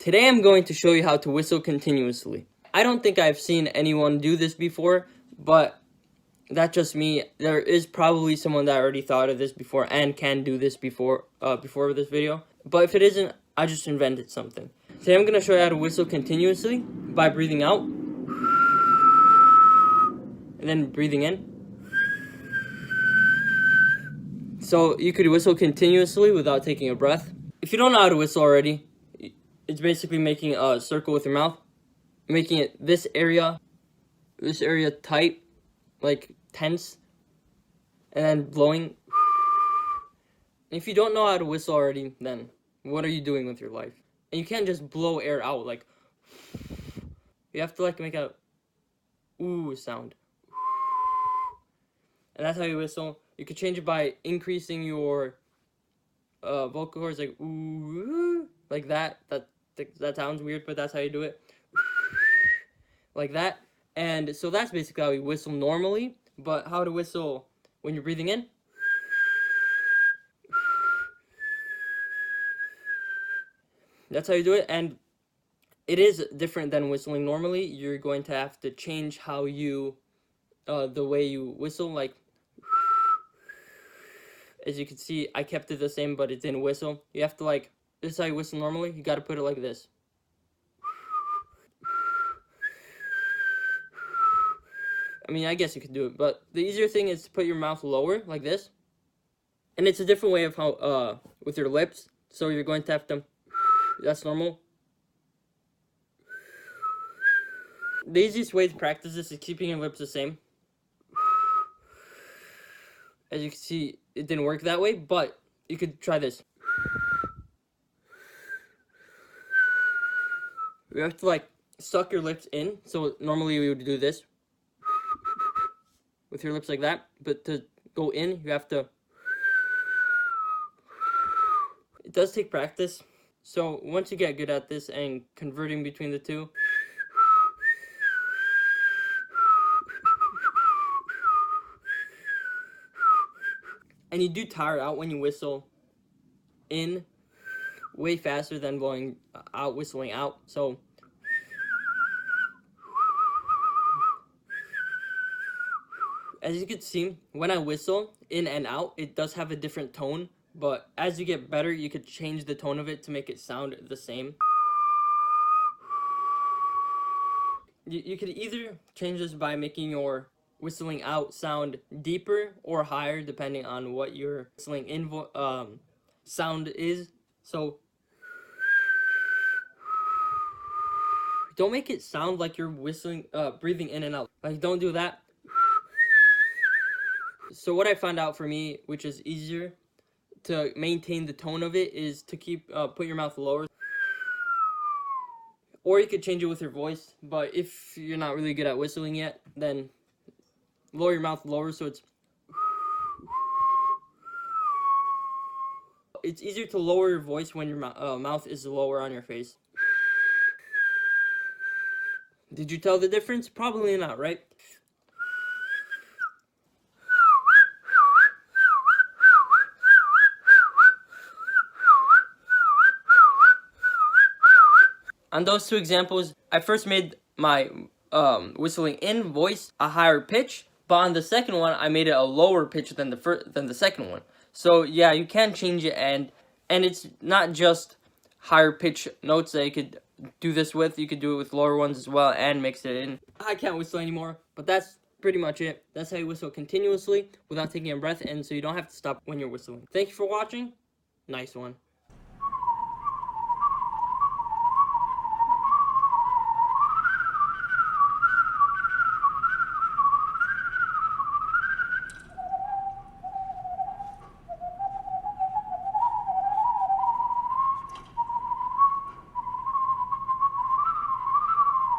Today I'm going to show you how to whistle continuously. I don't think I've seen anyone do this before, but that's just me. There is probably someone that already thought of this before and can do this before this video. But if it isn't, I just invented something. Today I'm going to show you how to whistle continuously by breathing out and then breathing in. So you could whistle continuously without taking a breath. If you don't know how to whistle already, it's basically making a circle with your mouth, making it this area tight, like tense, and then blowing. If you don't know how to whistle already, then what are you doing with your life? And you can't just blow air out like. You have to like make a ooh sound. And that's how you whistle. You could change it by increasing your vocal cords, like ooh, like that. That sounds weird, but that's how you do it. Like that. And so that's basically how you whistle normally. But how to whistle when you're breathing in. That's how you do it. And it is different than whistling normally. You're going to have to change how you, the way you whistle. Like, as you can see, I kept it the same, but it didn't whistle. You have to like, this is how you whistle normally. You got to put it like this. I mean, I guess you could do it, but the easier thing is to put your mouth lower, like this. And it's a different way of how, with your lips. So you're going to have to, that's normal. The easiest way to practice this is keeping your lips the same. As you can see, it didn't work that way, but you could try this. You have to like suck your lips in. So normally we would do this with your lips like that, but to go in, you have to. It does take practice. So once you get good at this and converting between the two, and you do tire out when you whistle in way faster than blowing out, whistling out. So as you can see, when I whistle in and out, it does have a different tone. But as you get better, you could change the tone of it to make it sound the same. You could either change this by making your whistling out sound deeper or higher, depending on what your whistling in sound is. So don't make it sound like you're whistling, breathing in and out. Like, don't do that. So what I found out for me, which is easier to maintain the tone of it, is to put your mouth lower. Or you could change it with your voice, but if you're not really good at whistling yet, then lower your mouth lower so it's easier to lower your voice when your mouth is lower on your face. Did you tell the difference? Probably not, right? On those two examples, I first made my whistling in voice a higher pitch, but on the second one, I made it a lower pitch than the second one. So yeah, you can change it, and it's not just higher pitch notes that you could do this with. You could do it with lower ones as well and mix it in. I can't whistle anymore, but that's pretty much it. That's how you whistle continuously without taking a breath, and so you don't have to stop when you're whistling. Thank you for watching. Nice one.